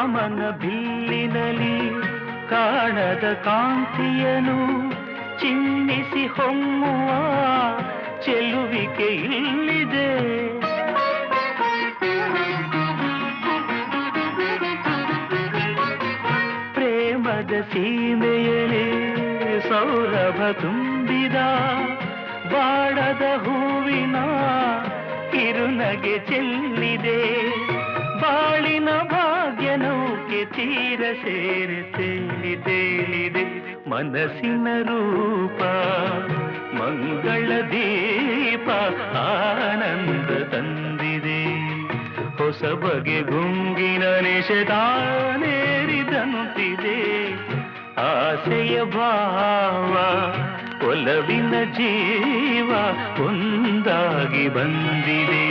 ಕಾಮನ ಬಿಲ್ಲಿನಲಿ ಕಾಣದ ಕಾಂತಿಯನು ಚಿನ್ನಿಸಿ ಹೊಮ್ಮುವ ಚೆಲುವಿಕೆ ಇಲ್ಲಿದೆ. ಪ್ರೇಮದ ಸೀಮೆಯಲಿ ಸೌರಭ ತುಂಬಿದ ಬಾಡದ ಹೂವಿನ ಕಿರುನಗೆ ಚೆಲ್ಲಿದೆ. ಬಾಳಿನ ಭಾಗ್ಯ ನೌಕೆ ತೀರ ಸೇರಿ ತೇಲಿದೆ. ಮನಸ್ಸಿನ ರೂಪ ಮಂಗಳ ದೀಪ ಆನಂದ ತಂದಿದೆ. ಹೊಸ ಬಗೆ ಗುಂಗಿನ ನಿಷೇಧಾನೇರಿದಂತಿದೆ. ಆಸೆಯ ಭಾವ ಒಲವಿನ ಜೀವ ಒಂದಾಗಿ ಬಂದಿದೆ.